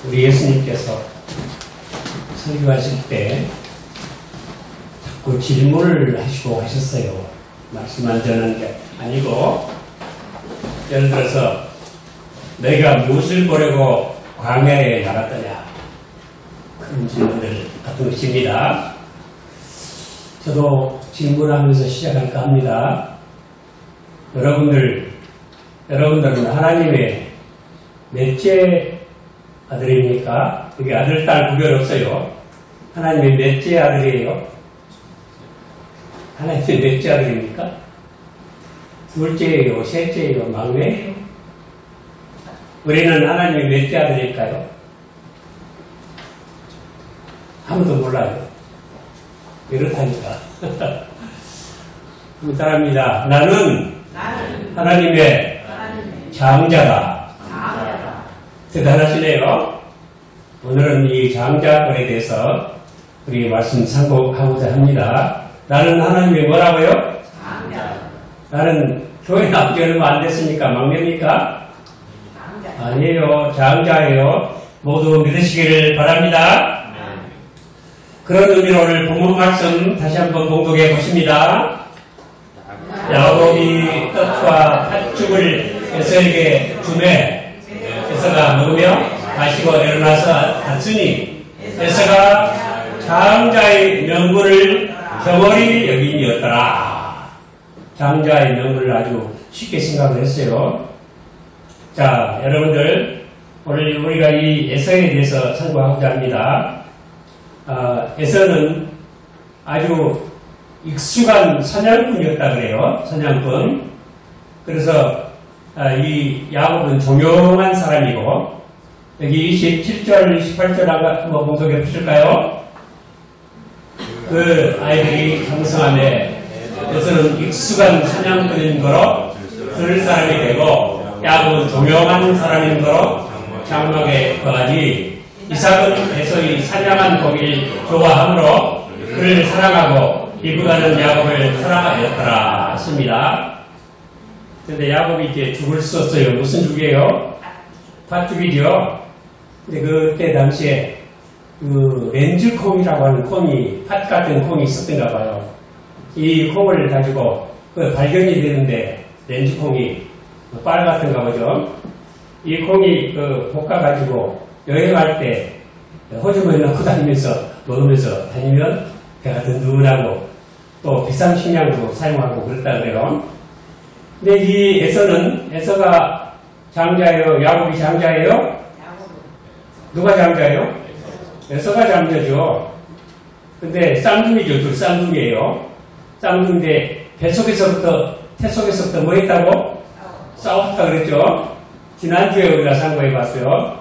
우리 예수님께서 설교하실 때 자꾸 질문을 하시고 하셨어요. 말씀만 전하는 게 아니고, 예를 들어서 너희가 무엇을 보려고 광야에 나갔더냐, 그런 질문을 가끔 하십니다. 저도 질문하면서 시작할까 합니다. 여러분들은 하나님의 몇째 아들입니까? 여기 아들, 딸 구별 없어요. 하나님의 몇째 아들이에요? 하나님의 몇째 아들입니까? 둘째예요? 셋째예요? 막내예요? 우리는 하나님의 몇째 아들일까요? 아무도 몰라요. 이렇다니까. 따라합니다. 나는 하나님의 장자다. 대단하시네요. 오늘은 이 장자권에 대해서 우리 말씀 참고하고자 합니다. 나는 하나님의 뭐라고요? 장자. 나는 교회 나온 지 얼마 안 됐으니까 막내입니까? 장자. 아니에요. 장자예요. 모두 믿으시기를 바랍니다. 그런 의미로 오늘 본문 말씀 다시 한번 봉독해 보십니다. 야곱이 떡과 팥죽을 에서에게 주매 에서가 먹으며 마시고 내려놔서 갔으니 에서가 장자의 명분을 저버리 여김이었더라. 장자의 명분을 아주 쉽게 생각을 했어요. 자, 여러분들 오늘 우리가 이 에서에 대해서 참고하고자 합니다. 에서는 아주 익숙한 사냥꾼이었다 그래요. 사냥꾼. 그래서 이 야곱은 조용한 사람이고, 여기 27절, 28절 한번 봉독해 보실까요? 그 아이들이 장성함에 에서는 익숙한 사냥꾼인 거로 들을 사람이 되고, 야곱은 조용한 사람인 거로 장막에 거하니, 이삭은 에서의 사냥한 고기를 좋아하므로 그를 사랑하고 이브가는 야곱을 사랑하였더라 했습니다. 그런데 야곱이 이제 죽을 썼어요. 무슨 죽이에요? 팥죽이죠. 근데 그때 당시에 그 렌즈콩이라고 하는 콩이, 팥 같은 콩이 있었던가 봐요. 이 콩을 가지고 발견이 되는데, 렌즈콩이 빨갛던가 보죠. 이 콩이 볶아가지고 여행할 때 호주머니 넣고 다니면서 먹으면서 다니면 배가 든든하고 또 비싼 식량도 사용하고 그랬다 그래요. 근데 이 에서가 장자예요? 야곱이 장자예요? 누가 장자예요? 에서가 장자죠. 근데 쌍둥이죠. 둘 쌍둥이에요. 쌍둥이인데 태 속에서부터 뭐 했다고? 싸웠다 그랬죠. 지난주에 우리가 상고해 봤어요.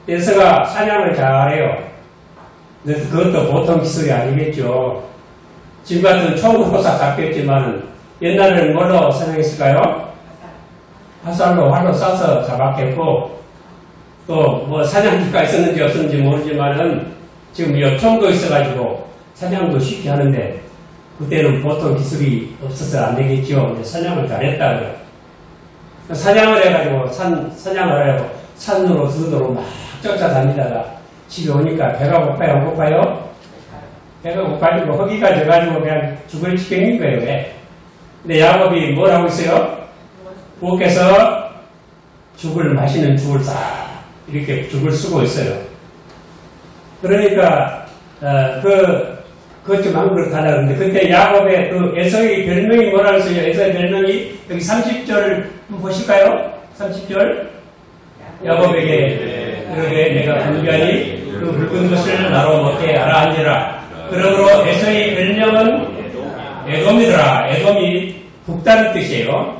에서가 사냥을 잘해요. 근데 그것도 보통 기술이 아니겠죠. 지금 같은 총으로 싹 잡혔지만은 옛날에는 뭘로 사냥했을까요? 화살로 활로 쏴서 잡았겠고, 또 뭐 사냥기가 있었는지 없었는지 모르지만은 지금 총도 있어가지고 사냥도 쉽게 하는데, 그때는 보통 기술이 없어서 안 되겠죠. 근데 사냥을 잘했다고요. 사냥을 해가지고 사냥을 하려고 산으로 들으로 막 쫓아다니다가 집에 오니까 배가 고파요? 안 고파요? 배가 고파지고 허기가 져가지고 그냥 죽을 지경인 거예요. 왜? 근데 야곱이 뭘 하고 있어요? 부엌에서 죽을 마시는 죽을 싹 이렇게 죽을 쓰고 있어요. 그러니까 그것 좀 안 그렇다나 그러는데, 그때 야곱의 에서의 별명이 뭐라 그랬어요? 에서의 별명이 여기 30절 한번 보실까요? 30절 야곱에게 그러게 내가 분간히 그 붉은 것을 나로 먹게 알아하니라. 그러므로 에서의 별명은 에돔이더라. 에돔이 북다는 뜻이에요.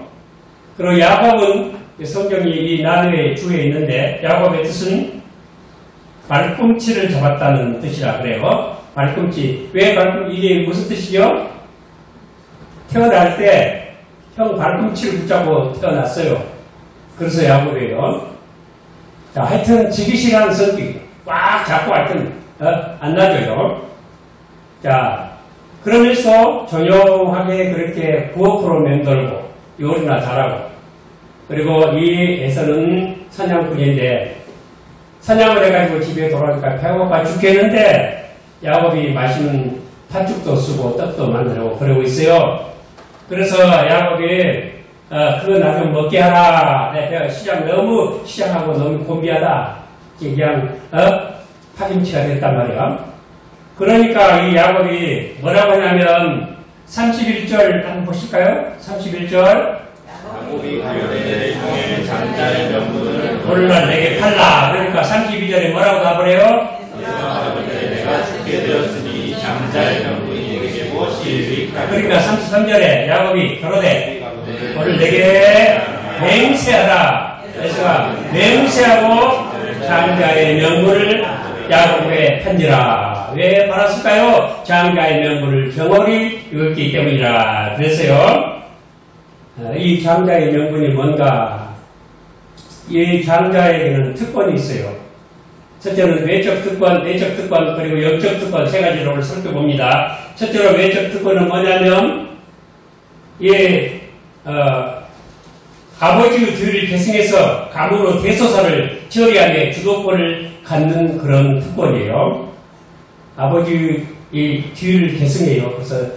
그리고 야곱은 성경이 이 나누의 주에 있는데, 야곱의 뜻은 발꿈치를 잡았다는 뜻이라 그래요. 발꿈치. 왜 이게 무슨 뜻이죠? 태어날 때 형 발꿈치를 붙잡고 태어났어요. 그래서 야곱이에요. 자, 하여튼 지기 싫어하는 성격이 꽉 잡고 하여튼 안 놔줘요. 자, 그러면서 조용하게 그렇게 부엌으로 맴돌고 요리나 잘하고, 그리고 이 에서는 사냥꾼인데 사냥을 해가지고 집에 돌아오니까 배고파 죽겠는데 야곱이 맛있는 팥죽도 쓰고 떡도 만들고 그러고 있어요. 그래서 야곱이 그거 나 좀 먹게 하라. 내가 시장하고 너무 곤비하다. 그냥 파김치가 됐단 말이야. 그러니까 이 야곱이 뭐라고 하냐면 31절 한번 보실까요? 31절 야곱이 가로되 형의 장자의 명분을 오늘날 내게 팔라. 그러니까 32절에 뭐라고 답을 해요? 내가 죽게 되었으니 장자의 명분이 내게 무엇이 유익하리까. 그러니까 33절에 야곱이 가로되 오늘 내게 맹세하라. 그래서 맹세하고 장자의 명분을 야곱에게 판지라. 왜 팔았을까요? 장자의 명분을 경홀히 읽었기 때문이라. 그래서요, 이 장자의 명분이 뭔가? 이 장자에게는 특권이 있어요. 첫째는 외적 특권, 내적 특권, 그리고 영적 특권 세 가지로 오늘 살펴봅니다. 첫째로 외적 특권은 뭐냐면, 아버지의 뒤를 계승해서 가문으로 대소사를 처리하게 주도권을 갖는 그런 특권이에요. 아버지의 뒤를 계승해요. 그래서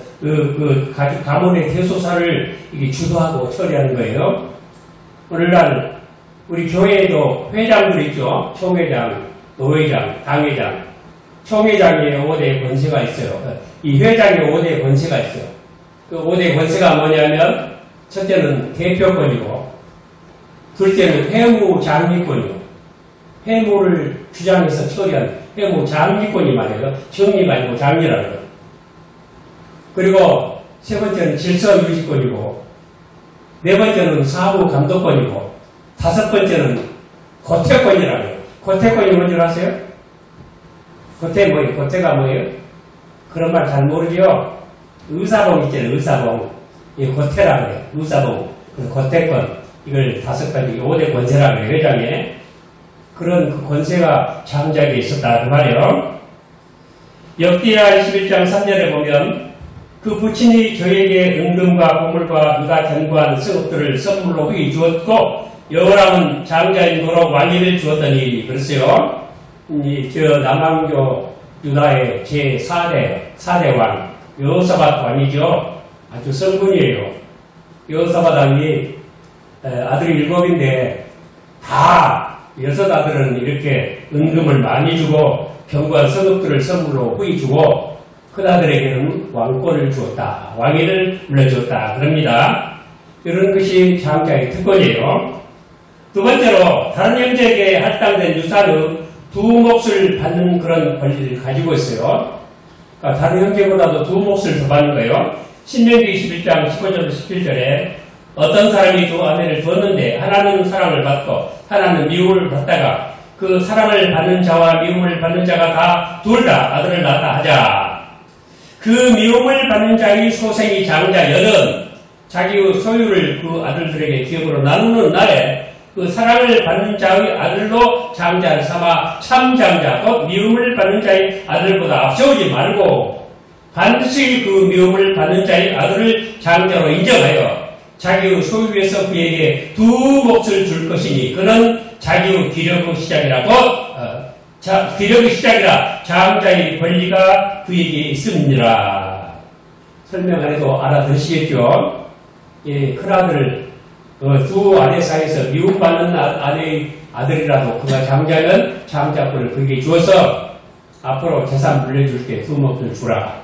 가문의 대소사를 주도하고 처리하는 거예요. 오늘날 우리 교회에도 회장들 있죠. 총회장, 노회장, 당회장. 총회장에 5대 권세가 있어요. 이 회장에 5대 권세가 있어요. 그 5대 권세가 뭐냐면 첫째는 대표권이고 둘째는 회무장리권이요. 회무를 주장해서 처리하는 회무장리권이 말이에요. 정리가 아니고 장리라는 거예요. 그리고 세 번째는 질서유지권이고 네 번째는 사무감독권이고 다섯 번째는 고태권이라고 해요. 고태권이 뭔지 아세요? 고태가 뭐예요? 그런 말 잘 모르죠? 의사봉 있잖아요. 의사봉. 이 고태라고 해요. 의사봉. 고태권. 이걸 5가지 5대 권세라고 해요. 회장에. 그런 그 권세가 장자에게 있었다. 그 말이에요. 역대하 21장 3절에 보면 그 부친이 저에게 은금과 보물과 그가 견고한 성읍들을 선물로 후히 주었고 여호람은 장자인 도로 왕위를 주었더니 그랬어요. 저 남왕조 유다의 제4대 왕 여호사밧 왕이죠. 아주 성군이에요. 여호사밧 왕이 아들이 7인데 다 6아들은 이렇게 은금을 많이 주고 견고한 성읍들을 선물로 후히 주고 큰아들에게는 왕권을 주었다. 왕위를 물려주었다. 그럽니다. 이런 것이 장자의 특권이에요. 두 번째로 다른 형제에게 할당된 유산의 2몫을 받는 그런 권리를 가지고 있어요. 그러니까 다른 형제보다도 2몫을 더 받는 거예요. 신명기 21장 15절부터 17절에 어떤 사람이 두 아내를 두었는데 하나는 사랑을 받고 하나는 미움을 받다가 그 사랑을 받는 자와 미움을 받는 자가 다 둘 다 아들을 낳았다 하자. 그 미움을 받는 자의 소생이 장자 80 자기의 소유를 그 아들들에게 기업으로 나누는 날에 그 사랑을 받는 자의 아들로 장자를 삼아 참장자 곧 미움을 받는 자의 아들보다 앞세우지 말고 반드시 그 미움을 받는 자의 아들을 장자로 인정하여 자기의 소유에서 그에게 2몫을 줄 것이니 그는 자기의 기력의 시작이라고 기력의 시작이라 장자의 권리가 그에게 있습니다. 설명 안 해도 알아들으시겠죠? 예, 큰아들 두 아내 사이에서 미움받는 아내의 아들이라도 그가 장자면 장자권을 그에게 주어서 앞으로 재산 물려줄게 2몫을 주라.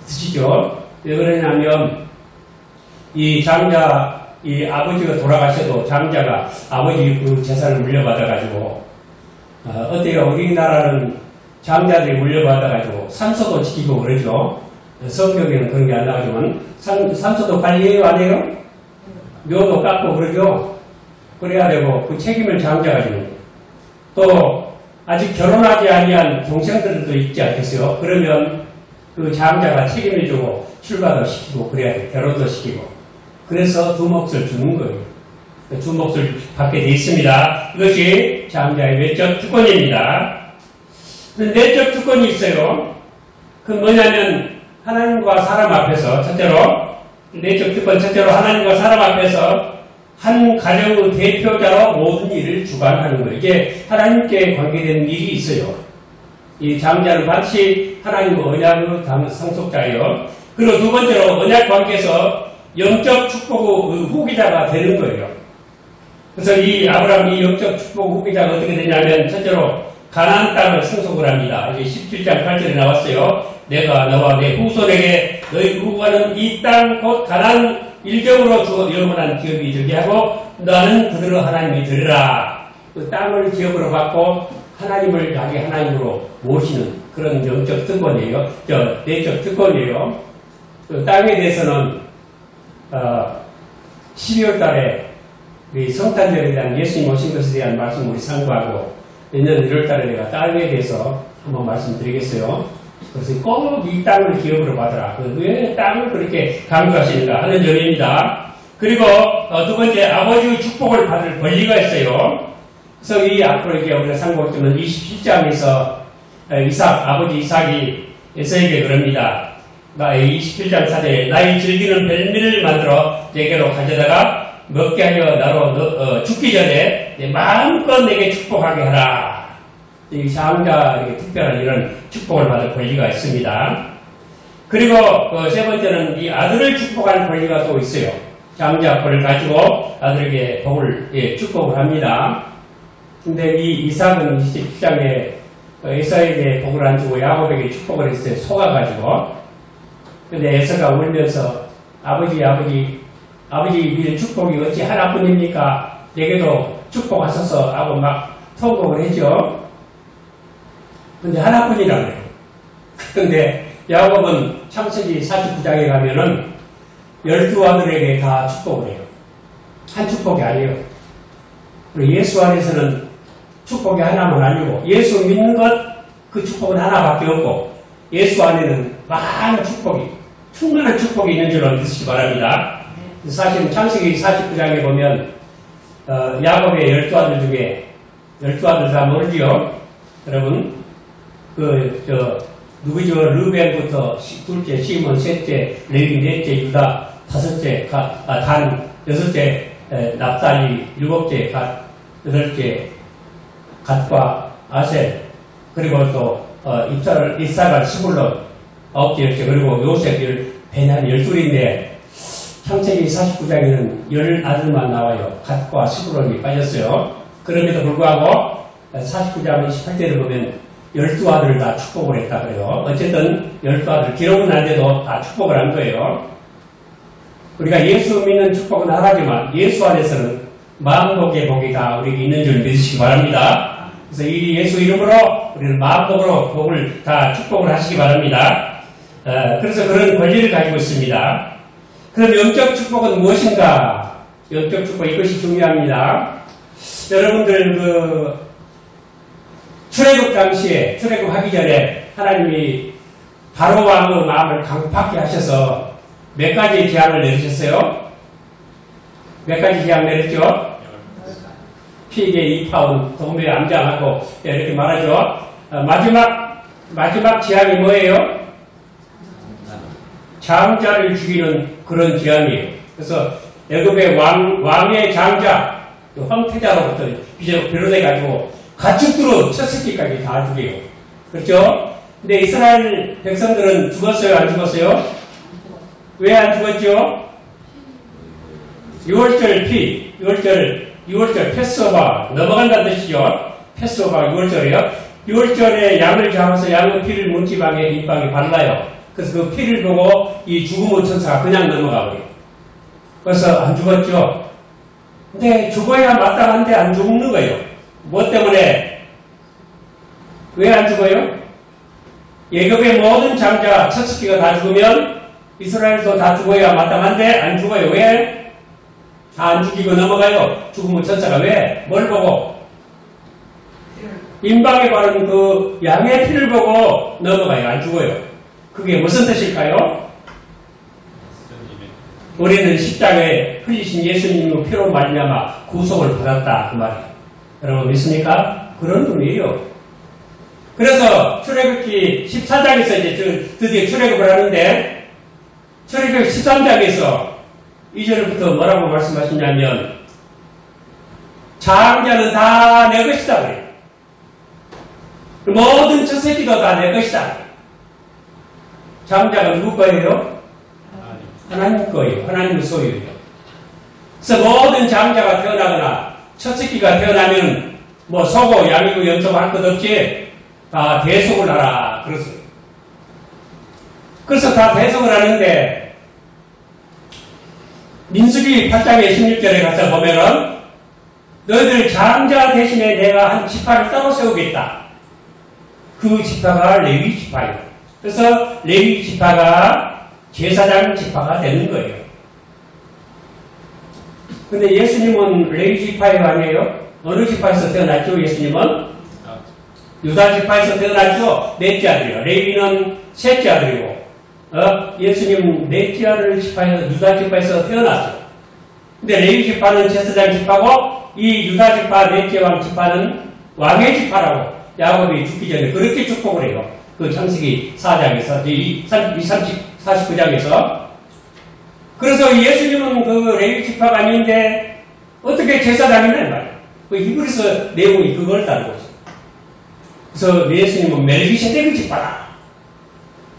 드시죠? 왜 그러냐면 이 장자 이 아버지가 돌아가셔도 장자가 아버지 그 재산을 물려받아가지고 어때요? 우리나라는 장자들이 물려받아가지고 산소도 지키고 그러죠. 성경에는 그런 게 안 나오지만 산소도 관리해요 안 해요? 묘도 깎고 그러죠. 그래야 되고 그 책임을 장자가 지는 거예요. 또 아직 결혼하지 아니한 동생들도 있지 않겠어요? 그러면 그 장자가 책임을 지고 출가도 시키고 그래야 돼요. 결혼도 시키고. 그래서 2몫을 주는 거예요. 2몫을 받게 되어 있습니다. 이것이 장자의 외적 특권입니다. 내적 특권이 있어요. 그 뭐냐면 하나님과 사람 앞에서 첫째로 내적 특권 첫째로 하나님과 사람 앞에서 한 가정의 대표자로 모든 일을 주관하는 거예요. 이게 하나님께 관계된 일이 있어요. 이 장자는 반드시 하나님의 언약의 상속자예요. 그리고 두 번째로 언약 관계에서 영적 축복의 후기자가 되는 거예요. 그래서 이 아브라함이 영적 축복 후기자가 어떻게 되냐면 첫째로 가나안 땅을 상속을 합니다. 이제 17장 8절에 나왔어요. 내가 너와 내 후손에게 너희 부부가는 이 땅 곧 가나안 일경으로 주어 영원한 기업이 되게 하고 너는 그들의 하나님이 되리라. 그 땅을 기업으로 받고 하나님을 자기 하나님으로 모시는 그런 영적 특권이에요. 내적 특권이에요. 그 땅에 대해서는 12월 달에 우리 성탄절에 대한 예수님 오신 것에 대한 말씀 우리 상고하고 내년 1월 달에 내가 땅에 대해서 한번 말씀드리겠어요. 그래서 꼭 이 땅을 기업으로 받으라. 왜 땅을 그렇게 강조하시는가 하는 점입니다. 그리고 두 번째 아버지의 축복을 받을 권리가 있어요. 그래서 이 앞으로 이제 우리가 상고했지만 27장에서 아버지 이삭이 에서에게 그럽니다. 27장 4절에 나의 즐기는 별미를 만들어 내게로 가져다가 먹게 하여 나로 죽기 전에 마음껏 내게 축복하게 하라. 이 장자에게 특별한 이런 축복을 받을 권리가 있습니다. 그리고 세 번째는 이 아들을 축복할 권리가 또 있어요. 장자 꼴을 가지고 아들에게 복을 축복을 합니다. 근데 이 이삭은 27장에 에서에게 복을 안 주고 야곱에게 축복을 했어요. 속아가지고. 근데 에서가 울면서 아버지 이런 축복이 어찌 하나뿐입니까? 내게도 축복하소서 하고 막 통곡을 했죠. 근데 하나뿐이라고 해요. 근데 야곱은 창세기 49장에 가면은 12아들에게 다 축복을 해요. 한 축복이 아니에요. 그리고 예수 안에서는 축복이 하나만 아니고 예수 믿는 것 그 축복은 하나밖에 없고 예수 안에는 많은 축복이 충분한 축복이 있는 줄로 믿으시기 바랍니다. 사실 창세기 49장에 보면 야곱의 12아들 중에 12아들 다 모르지요? 여러분 누구죠? 르벤부터 둘째 시몬, 셋째 레위, 넷째 유다, 다섯째 단, 여섯째 납달리, 일곱째 갓, 여덟째 갓과 아셀, 그리고 또 이사갈, 스불론, 아홉째 열째, 그리고 요셉, 베냐민 12인데 창세기 49장에는 10아들만 나와요. 갓과 스불론이 빠졌어요. 그럼에도 불구하고 49장 18절을 보면 12아들을 다 축복을 했다 그래요. 어쨌든 12아들 기록은 안 돼도 다 축복을 한 거예요. 우리가 예수 믿는 축복은 하나지만 예수 안에서는 마음복의 복이 다 우리에게 있는 줄 믿으시기 바랍니다. 그래서 이 예수 이름으로 우리는 마음복으로 복을 다 축복을 하시기 바랍니다. 그래서 그런 권리를 가지고 있습니다. 그럼 영적 축복은 무엇인가? 영적 축복 이것이 중요합니다. 여러분들 출애굽 당시에 출애굽하기 전에 하나님이 바로 왕의 마음을 강팍하게 하셔서 몇 가지 재앙을 내리셨어요? 몇 가지 재앙 내렸죠? 피게 2파운 동배 암장하고 이렇게 말하죠. 마지막 재앙이 뭐예요? 장자를 죽이는 그런 재앙이에요. 그래서 애굽의 왕의 장자 황태자로부터 비롯해가지고 가축들은 첫 새끼까지 다 죽여요. 그렇죠? 근데 이스라엘 백성들은 죽었어요? 안 죽었어요? 왜 안 죽었죠? 6월절 패스오버 넘어간다는 뜻이죠. 패스오버 6월절이에요. 6월절에 양을 잡아서 양의 피를 문지방에 입방에 발라요. 그래서 그 피를 보고 이 죽음의 천사가 그냥 넘어가 버려요. 그래서 안 죽었죠. 근데 죽어야 마땅한데 안 죽는 거예요. 뭐 때문에? 왜 안 죽어요? 애굽의 모든 장자 첫 새끼가 다 죽으면 이스라엘도 다 죽어야 마땅한데 안 죽어요. 왜? 다 안 죽이고 넘어가요. 죽음의 천사가 왜? 뭘 보고? 임방에 바른 그 양의 피를 보고 넘어가요. 안 죽어요. 그게 무슨 뜻일까요? 우리는 십자가에 흘리신 예수님의 피로 말미암아 구속을 받았다 그 말이에요. 여러분 믿습니까? 그런 의미예요. 그래서 출애굽기 14장에서 이제 드디어 출애굽을 하는데 출애굽 13장에서 2절부터 뭐라고 말씀하시냐면 장자는 다 내 것이다 그래요. 모든 저 새끼도 다 내 것이다. 장자가 누구 거예요? 하나님 거예요. 하나님 소유예요. 그래서 모든 장자가 태어나거나 첫 새끼가 태어나면 뭐 소고 양이고 염소고 할 것 없이 다 대속을 하라 그랬어요. 그래서 다 대속을 하는데 민수기 8장의 16절에 가서 보면은 너희들 장자 대신에 내가 한 지파를 따로 세우겠다. 그 지파가 레위 지파예요. 그래서 레위 지파가 제사장 지파가 되는 거예요. 근데 예수님은 레위 지파가 아니에요? 어느 지파에서 태어났죠? 예수님은? 유다 지파에서 태어났죠? 넷째 아들이요. 레위는 셋째 아들이고, 예수님은 넷째 아들 지파에서, 유다 지파에서 태어났어요. 근데 레위 지파는 제사장 지파고, 이 유다 지파, 넷째 왕 지파는 왕의 지파라고 야곱이 죽기 전에 그렇게 축복을 해요. 그 창세기 4장에서, 49장에서. 그래서 예수님은 그 레위 지파가 아닌데, 어떻게 제사장이냐, 말이에요. 그 히브리서 내용이 그걸 따르고 있어요. 그래서 예수님은 멜기세덱의 지파다.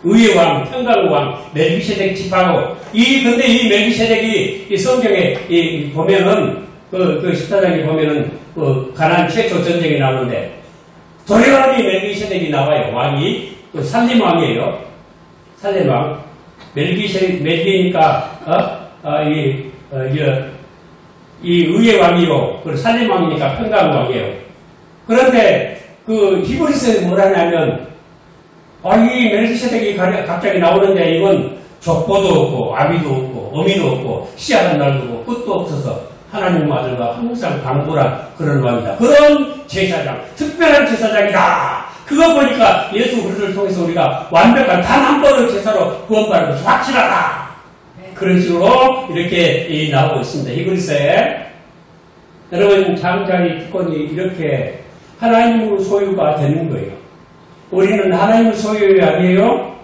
의의 왕, 평강의 왕, 멜기세덱 지파고, 근데 이 멜기세덱이 이 성경에 보면은, 그 14장에 보면은, 가나안 최초 전쟁이 나오는데, 도레왕이 멜기세덱이 나와요. 왕이. 살림왕이에요. 살림왕. 멜기니까, 이 의의 왕이요. 그리고 살림왕이니까 평강왕이에요. 그런데, 히브리서에 뭐라 하냐면, 이 멜기세덱이 갑자기 나오는데 이건 족보도 없고, 아비도 없고, 어미도 없고, 씨앗한 날도 없고, 끝도 없어서 하나님 아들과 항상 방불한 그런 왕이다. 그런 제사장, 특별한 제사장이다. 그거 보니까 예수 그리스도를 통해서 우리가 완벽한 단 한 번의 제사로 구원받는 것이 확실하다. 그런 식으로 이렇게 나오고 있습니다. 히브리서에. 여러분, 장자의 특권이 이렇게 하나님의 소유가 되는 거예요. 우리는 하나님의 소유 아니에요?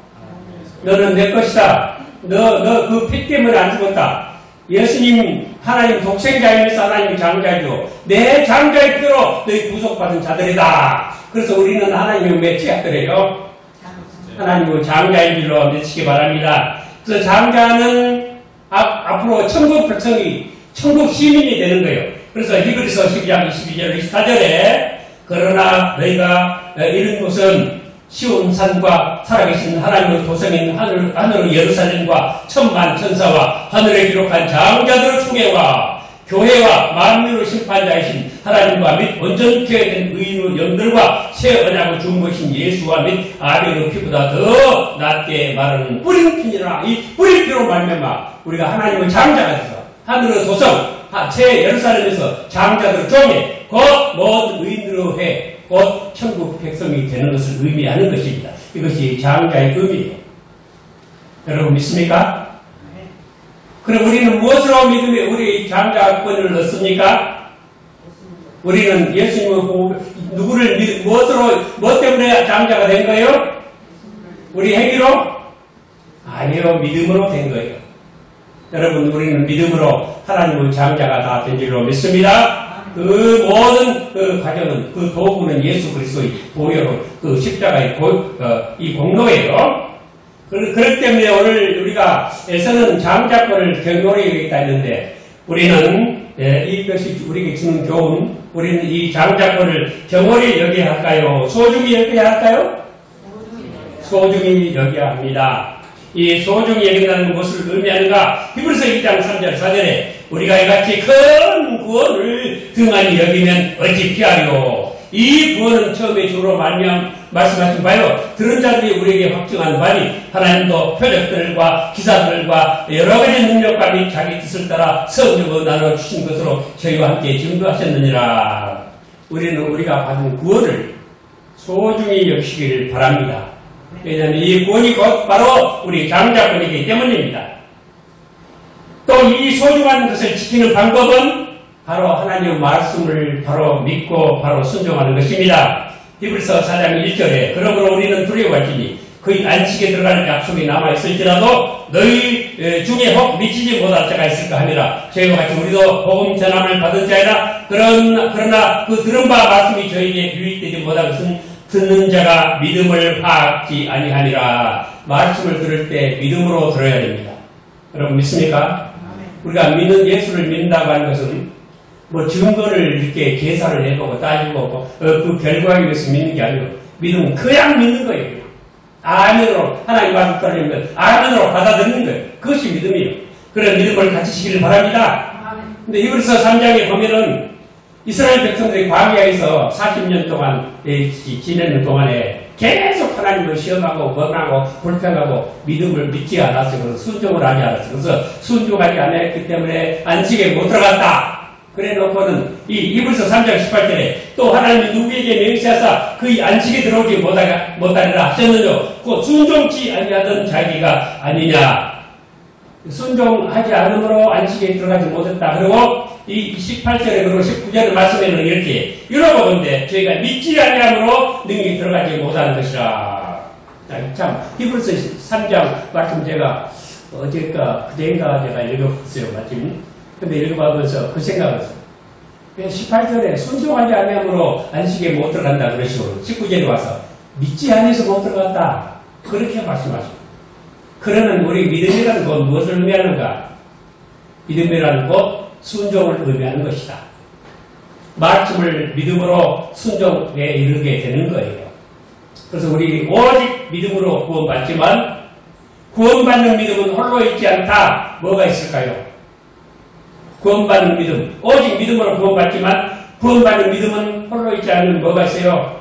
너는 내 것이다. 너 그 피 때문에 안 죽었다. 예수님 하나님 독생자이면서 하나님의 장자죠. 내 장자의 피로 너희 구속받은 자들이다. 그래서 우리는 하나님의 맺히었더래요. 하나님의 장자인 줄로 맺히기 바랍니다. 그래서 장자는 앞으로 천국 백성이 천국 시민이 되는 거예요. 그래서 히브리서 12장 22절 24절에 그러나 너희가 이런 것은 시온산과 살아계신 하나님의 도성인 하늘의 예루살렘과 천만 천사와 하늘에 기록한 장자들의 총회와 교회와 만민의 심판자이신 하나님과 및 온전케 된 의인의 영들과 새 언약을 준 것인 예수와 및 아벨의 피보다 더 낫게 말하는 뿌린 피니라. 이 뿌린 피로 말미암아 우리가 하나님의 장자가 돼서 하늘의 도성 새 예루살렘에서 장자들의 종에 곧 모든 의인들의 회 곧 천국 백성이 되는 것을 의미하는 것입니다. 이것이 장자의 의미예요. 여러분 믿습니까? 네. 그럼 우리는 무엇으로 믿음에 우리 장자권을 얻습니까? 우리는 예수님을 보고 누구를 무엇으로 뭐 때문에 장자가 된 거예요? 우리 행위로? 아니요, 믿음으로 된 거예요. 여러분, 우리는 믿음으로 하나님의 장자가 다 된 줄로 믿습니다. 그 모든 그 과정은 그 도구는 예수 그리스도의 보혈로 그 십자가의 이 공로예요. 그렇기 때문에 오늘 우리가 에서는 장자권을 경건히 여기겠다 했는데 우리는 이것이 우리에게 주는 교훈, 우리는 이 장자권을 경건히 여겨야 할까요? 소중히 여겨야 할까요? 소중히 여겨야 합니다. 이 소중히 여긴다는 것을 의미하는가? 히브리서 2장 3절 4절에 우리가 이같이 큰 구원을 등한히 여기면 어찌 피하리요. 이 구원은 처음에 주로 말씀하신 바요. 들은 자들이 우리에게 확증한 바니 하나님도 표적들과 기사들과 여러 가지 능력과 및 자기 뜻을 따라 성령으로 나눠주신 것으로 저희와 함께 증거하셨느니라. 우리는 우리가 받은 구원을 소중히 여기시길 바랍니다. 왜냐하면 이 구원이 곧 바로 우리 장자권이기 때문입니다. 또 이 소중한 것을 지키는 방법은 바로 하나님의 말씀을 바로 믿고 바로 순종하는 것입니다. 히브리서 4장 1절에 그러므로 우리는 두려워할지니 그의 안식에 들어가는 약속이 남아있을지라도 너희 중에 혹 미치지 못할 자가 있을까 하니라. 저희와 같이 우리도 복음 전함을 받은 자이라 그러나 그 들은 바 말씀이 저에게 유익되지 못한 것은 듣는 자가 믿음을 파악지 아니하니라. 말씀을 들을 때 믿음으로 들어야 됩니다. 여러분 믿습니까? 우리가 예수를 믿는다고 하는 것은 뭐 증거를 이렇게 계산을 해보고 따지고 그 결과에 의해서 믿는 게 아니고 믿음은 그냥 믿는 거예요. 아멘으로 하나님 말씀 따르는 것, 아멘으로 받아들이는 거예요. 그것이 믿음이에요. 그런 믿음을 가지시기를 바랍니다. 근데 히브리서 3장에 보면은 이스라엘 백성들이 광야에서 40년 동안 지내는 동안에 계속 하나님을 시험하고 번하고 불평하고 믿음을 믿지 않았어요. 그래서 순종을 하지 않았어요. 그래서 순종하지 않았기 때문에 안식에 못 들어갔다. 그래 놓고는 이 히브리서 3장 18절에 또 하나님이 누구에게 맹세하사 그 안식에 들어오지 못하리라 하셨느냐. 그 순종치 아니하던 자기가 아니냐. 순종하지 않으므로 안식에 들어가지 못했다. 그리고 이 18절에 그리고 19절의 말씀에는 이렇게 이러고본데 저희가 믿지 아니함으로 능히 들어가지 못하는 것이라. 참 히브리서 3장 말씀 제가 어제가 그제인가 제가 읽어봤어요. 마침. 근데 읽어보면서 그 생각을 했어요. 18절에 순종하지 아니함으로 안식에 못 들어간다 그러시고 19절에 와서 믿지 아니해서 못 들어갔다. 그렇게 말씀하시고. 그러면 우리 믿음이라는 것 무엇을 의미하는가? 믿음이라는 것 순종을 의미하는 것이다. 말씀을 믿음으로 순종에 이르게 되는 거예요. 그래서 우리 오직 믿음으로 구원받지만 구원받는 믿음은 홀로 있지 않다. 뭐가 있을까요? 구원받는 믿음, 오직 믿음으로 구원받지만 구원받는 믿음은 홀로 있지 않는 뭐가 있어요?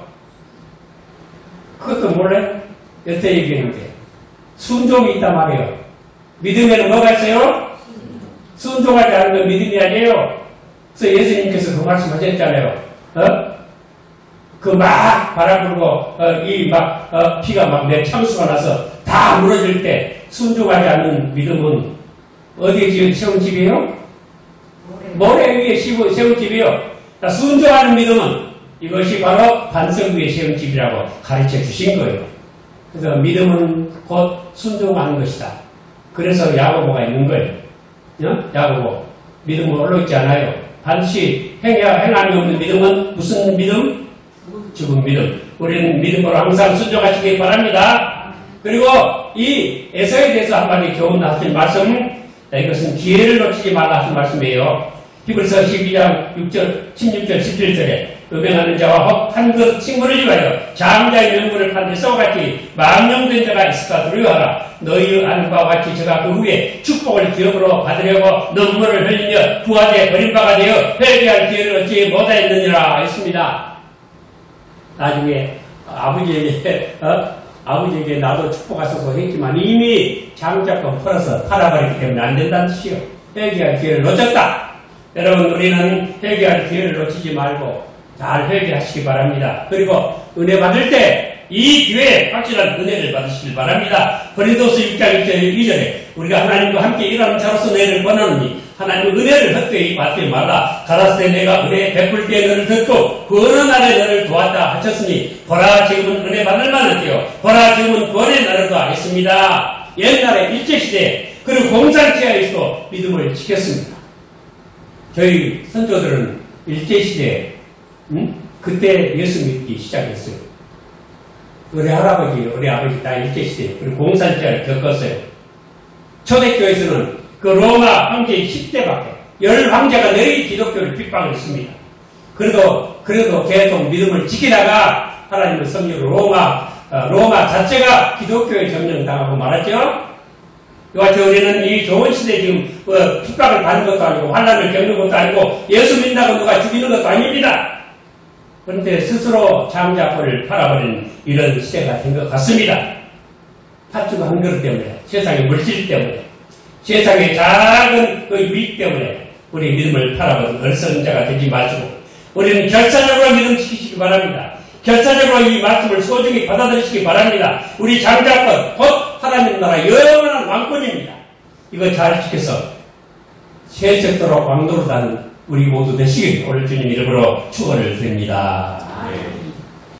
그것도 몰라요? 여태 얘기했는데 순종이 있단 말이에요. 믿음에는 뭐가 있어요? 순종하지 않는 건 믿음이 아니에요. 그래서 예수님께서 그 말씀 하셨잖아요. 그 막 바람 불고 피가 막 내 참수가 나서 다 무너질 때 순종하지 않는 믿음은 어디에 세운 집이에요? 모래 위에 세운 집이에요. 순종하는 믿음은 이것이 바로 반석 위에 세운 집이라고 가르쳐 주신 거예요. 그래서 믿음은 곧 순종하는 것이다. 그래서 야고보가 있는 거예요. 야고보. 믿음은 홀로 있지 않아요. 반드시 행함이 없는 믿음은 무슨 믿음? 죽은 믿음. 우리는 믿음으로 항상 순종하시기 바랍니다. 그리고 이 에서에 대해서 한마디 교훈 하신 말씀, 이것은 기회를 놓치지 말라 하신 말씀이에요. 히브리서 12장 6절, 16절, 17절에 음행하는 자와 한 그 친구를 위하여 장자의 명분을 판대 썩같이 망령된 자가 있을까 두려워하라. 너희 아는 바와 같이 저가 그 후에 축복을 기업으로 받으려고 눈물을 흘리며 부하되 버림바가 되어 회개할 기회를 얻지 못하였느니라 했습니다. 나중에 아버지에게 나도 축복하소서 했지만 이미 장자권 풀어서 팔아버리기 때문에 안 된다는 뜻이요. 회개할 기회를 놓쳤다. 여러분 우리는 회개할 기회를 놓치지 말고 잘 회개하시기 바랍니다. 그리고 은혜 받을 때 이 기회에 확실한 은혜를 받으시길 바랍니다. 고린도서 6장 2절에 우리가 하나님과 함께 일하는 자로서 너희를 권하노니 하나님의 은혜를 헛되이 받지 말라. 가라사대 내가 은혜 베풀 때 너를 듣고 그 어느 날에 너를 도왔다 하셨으니 보라 지금은 은혜 받을 만하지요. 보라 지금은 구원의 날을 도하겠습니다. 옛날에 일제시대 그리고 공산체하에서도 믿음을 지켰습니다. 저희 선조들은 일제시대에 그때 예수 믿기 시작했어요. 우리 할아버지, 우리 아버지 다 일제시대 그리고 공산체를 겪었어요. 초대교회에서는 그 로마 황제 10대밖에 10황제가 내리 기독교를 핍박했습니다. 그래도 계속 믿음을 지키다가 하나님의 섭리로 로마 자체가 기독교에 점령당하고 말았죠. 이와 같이 우리는 이 좋은 시대에 지금 핍박을 받는 것도 아니고 환난을 겪는 것도 아니고 예수 믿는다고 누가 죽이는 것도 아닙니다. 그런데 스스로 장자권을 팔아버리는 이런 시대가 된 것 같습니다. 팥죽 한 그릇 때문에, 세상의 물질 때문에, 세상의 작은 그 유익 때문에 우리 믿음을 팔아버리는 어리석은 되지 마시고 우리는 결사적으로 믿음 지키시기 바랍니다. 결사적으로 이 말씀을 소중히 받아들이시기 바랍니다. 우리 장자권, 곧 하나님 나라 영원한 왕권입니다. 이거 잘 지켜서 세세토록 왕노릇하는 우리 모두 되시길 오늘 주님 이름으로 축원을 드립니다.